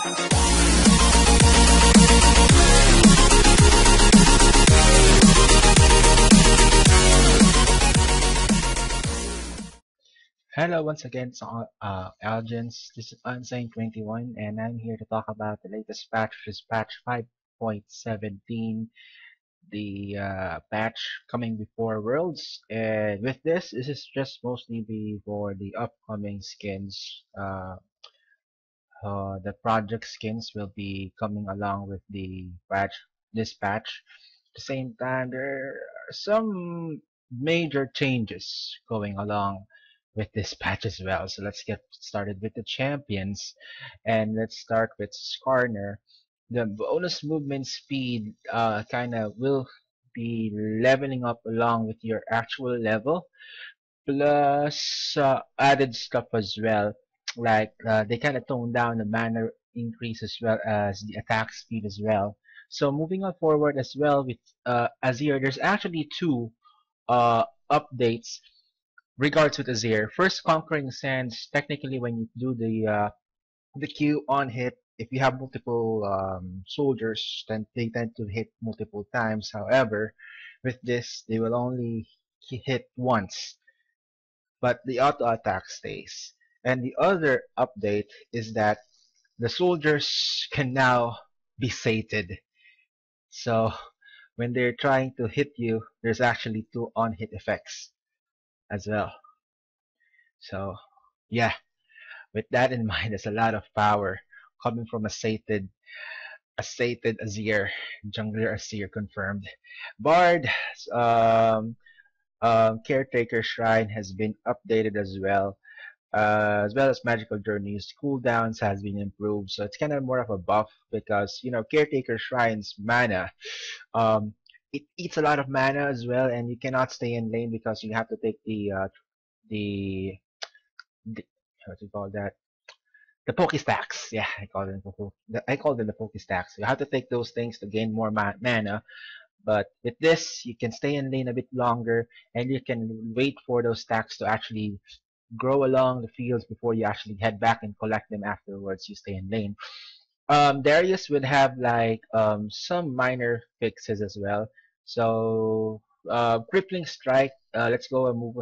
Hello once again, so, Algens. This is Unsane21, and I'm here to talk about the latest patch, which is patch 5.17, the patch coming before Worlds. And with this is just mostly for the upcoming skins. The project skins will be coming along with the patch, this patch. At the same time, there are some major changes going along with this patch as well. So let's get started with the champions, and let's start with Skarner. The bonus movement speed kind of will be leveling up along with your actual level, plus added stuff as well. Like they kind of tone down the mana increase as well as the attack speed as well. So moving on forward as well with Azir, there's actually two updates regards with Azir. First, Conquering Sands. Technically, when you do the Q on hit, if you have multiple soldiers, then they tend to hit multiple times. However, with this, they will only hit once, but the auto attack stays. And the other update is that the soldiers can now be sated. So when they're trying to hit you, there's actually two on hit effects as well. So yeah, with that in mind, there's a lot of power coming from a sated Azir, jungler Azir confirmed. Bard, um, Caretaker Shrine has been updated as well as Magical Journeys. Cooldowns has been improved, so it's kind of more of a buff because Caretaker Shrine's mana, um, it eats a lot of mana as well, and you cannot stay in lane because you have to take the the what do you call that? The Poke Stacks. Yeah, I call them the Poke Stacks. You have to take those things to gain more mana. But with this, you can stay in lane a bit longer, and you can wait for those stacks to actually grow along the fields before you actually head back and collect them afterwards. You stay in lane. Darius would have like some minor fixes as well. So crippling strike. Let's go and move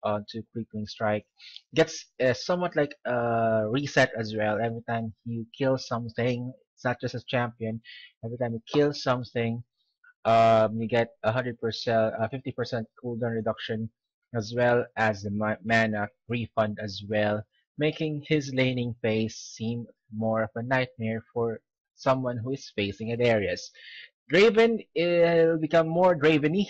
on to crippling strike. Gets somewhat like a reset as well. Every time you kill something, it's not just a champion. Every time you kill something, you get 100%, 50% cooldown reduction, as well as the mana refund as well, making his laning phase seem more of a nightmare for someone who is facing at areas. Draven will become more Draveny.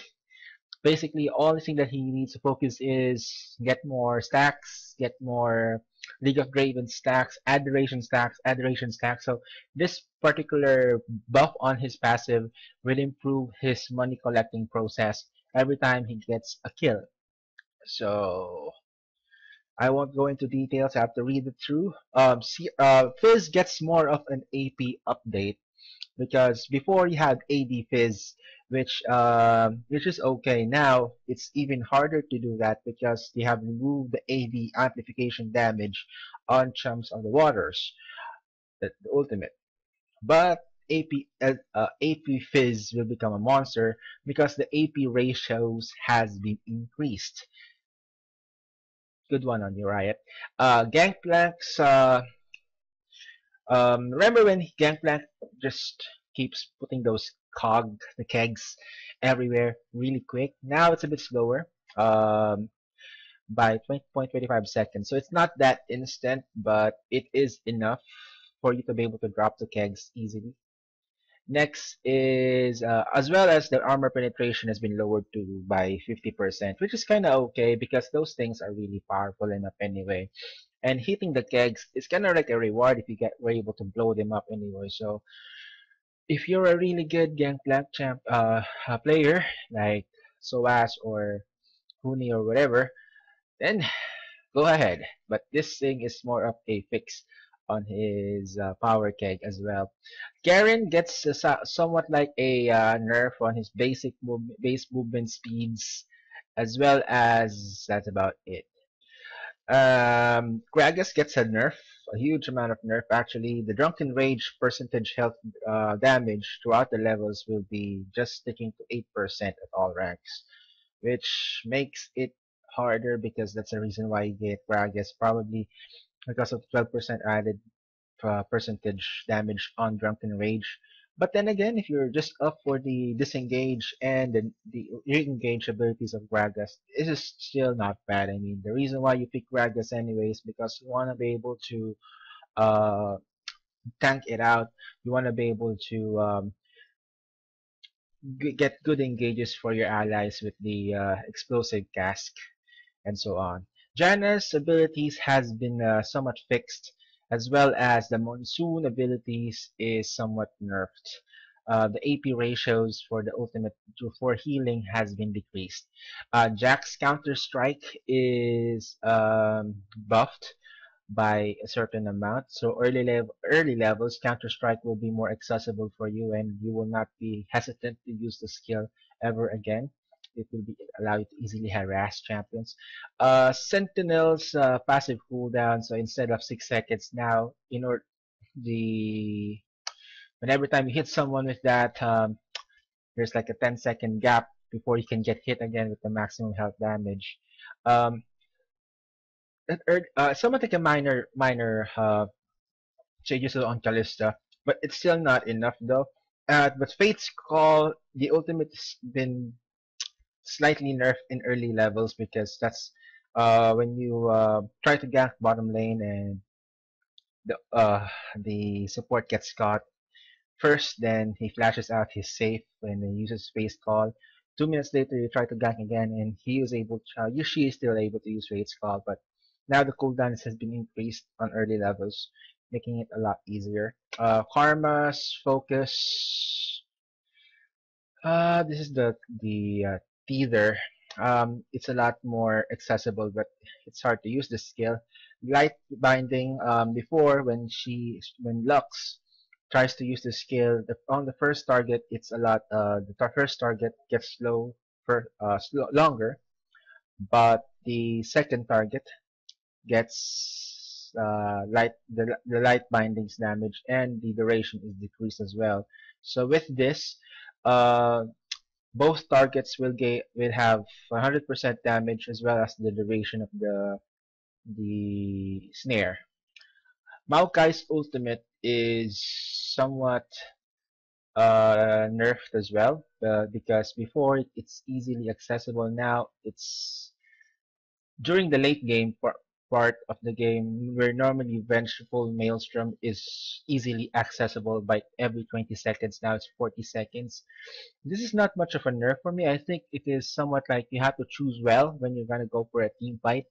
Basically, all the thing that he needs to focus is get more stacks, get more League of Draven stacks, adoration stacks, adoration stacks. So this particular buff on his passive will improve his money collecting process every time he gets a kill. So I won't go into details. I have to read it through. Fizz gets more of an AP update because before you had AD Fizz, which is okay. Now it's even harder to do that because they have removed the AD amplification damage on Chumps of the Waters, the ultimate. But AP Fizz will become a monster because the AP ratios has been increased. Good one on you, Riot. Gangplank's remember when Gangplank just keeps putting the kegs everywhere really quick? Now it's a bit slower, by 20.25 seconds. So it's not that instant, but it is enough for you to be able to drop the kegs easily. Next is, as well as the armor penetration has been lowered to by 50%, which is kind of okay because those things are really powerful enough anyway. And hitting the kegs is kind of like a reward if you were able to blow them up anyway. So if you're a really good Gangplank player like Soas or Huni or whatever, then go ahead. But this thing is more of a fix on his power keg as well. Garen gets somewhat like a nerf on his base movement speeds, as well as that's about it. Gragas gets a nerf a huge amount of nerf. Actually, the Drunken Rage percentage health damage throughout the levels will be just sticking to 8% at all ranks, which makes it harder because that's the reason why you get Gragas, probably because of 12% added percentage damage on Drunken Rage. But then again, if you're just up for the disengage and the re-engage abilities of Gragas, it is still not bad. I mean, the reason why you pick Gragas anyways because you want to be able to uh, tank it out. You want to be able to get good engages for your allies with the explosive cask and so on. Janna's abilities has been somewhat fixed, as well as the monsoon abilities is somewhat nerfed. The AP ratios for the ultimate for healing has been decreased. Jack's counter strike is buffed by a certain amount. So early levels, Counter Strike will be more accessible for you, and you will not be hesitant to use the skill ever again. It will be allow you to easily harass champions. Sentinel's passive cooldown. So instead of 6 seconds now, in order the when every time you hit someone with that, there's like a 10-second gap before you can get hit again with the maximum health damage. Um, somewhat like a minor changes on Callista, but it's still not enough though. But Fate's Call, the ultimate has been slightly nerfed in early levels because that's when you try to gank bottom lane and the support gets caught first, then he flashes out his safe and then uses Fate's Call. 2 minutes later, you try to gank again, and he is able to, she is still able to use Fate's Call, but now the cooldown has been increased on early levels, making it a lot easier. Karma's focus. This is the Teether. It's a lot more accessible, but it's hard to use this skill. Light binding. Before when Lux tries to use the skill on the first target, it's a lot. The first target gets longer, but the second target gets the light bindings damage and the duration is decreased as well. So with this, uh, both targets will have 100% damage as well as the duration of the snare. Maokai's ultimate is somewhat nerfed as well because before it's easily accessible. Now it's during the late game part of the game where normally vengeful Maelstrom is easily accessible by every 20 seconds. Now it's 40 seconds. This is not much of a nerf for me. I think it is somewhat like you have to choose well when you're gonna go for a team fight.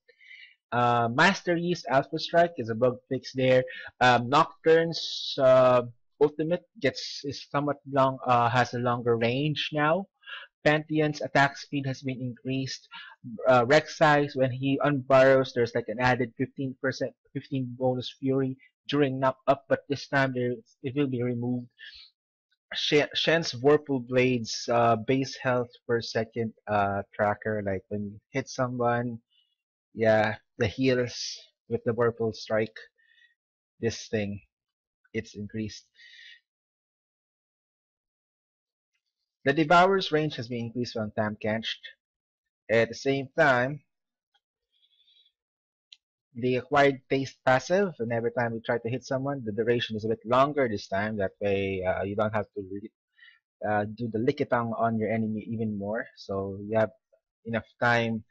Master Yi's Alpha Strike is a bug fix there. Nocturne's ultimate is somewhat long, has a longer range now. Pantheon's attack speed has been increased. Rex size, when he unburrows, there's like an added 15%, 15 bonus fury during knock up, but this time it will be removed. Shen's Whirlpool Blades base health per second tracker, like when you hit someone, yeah, the heals with the Whirlpool Strike, this thing, it's increased. The Devourer's range has been increased on Tamkenched. At the same time, the acquired taste passive, and every time you try to hit someone, the duration is a bit longer this time. That way, you don't have to do the licketang on your enemy even more. So you have enough time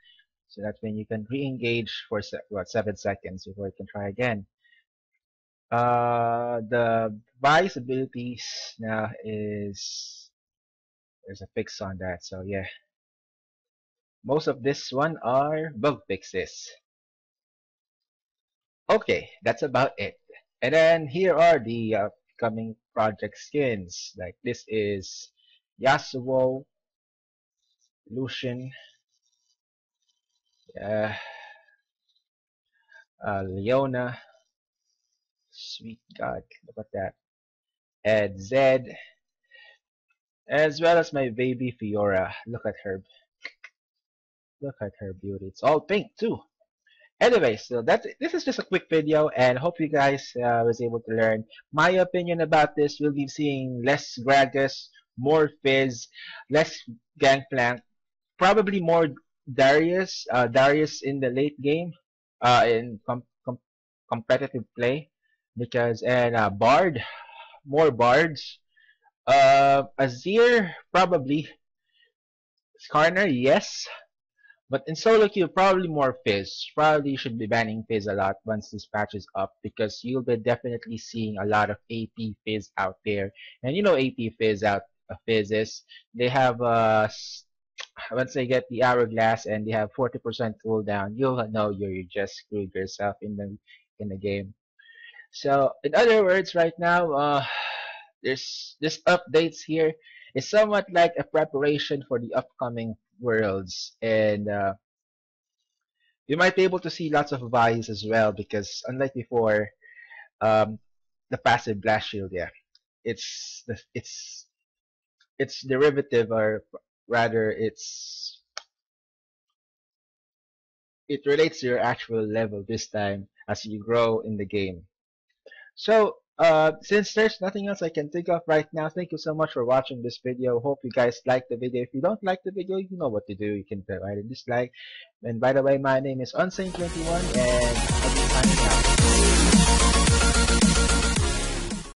so that when you can re-engage for 7 seconds before you can try again. The Vice abilities now is there's a fix on that. So yeah, most of this one are bug fixes. Okay, that's about it. And then here are the upcoming project skins. Like this is Yasuo, Lucian, uh, Leona, sweet God, look at that, and Zed, as well as my baby Fiora. Look at her beauty. It's all pink too. Anyway, so this is just a quick video, and hope you guys was able to learn my opinion about this. We'll be seeing less Gragas, more Fizz, less Gangplank, probably more Darius in the late game, in competitive play, because and Bard, more Bards. Azir probably, Skarner yes, but in solo queue probably more Fizz. Probably you should be banning Fizz a lot once this patch is up, because you'll be definitely seeing a lot of AP Fizz out there. And you know AP Fizz is they have once they get the hourglass and they have 40% cooldown, you'll know you just screwed yourself in the game. So in other words, right now, there's this updates here is somewhat like a preparation for the upcoming worlds, and you might be able to see lots of buys as well, because unlike before, um, the passive blast shield, yeah, it's derivative, or rather, it relates to your actual level this time as you grow in the game. So, since there's nothing else I can think of right now, thank you so much for watching this video. Hope you guys liked the video. If you don't like the video, you know what to do. You can provide a dislike. And by the way, my name is Unsane21, and I'll be signing out.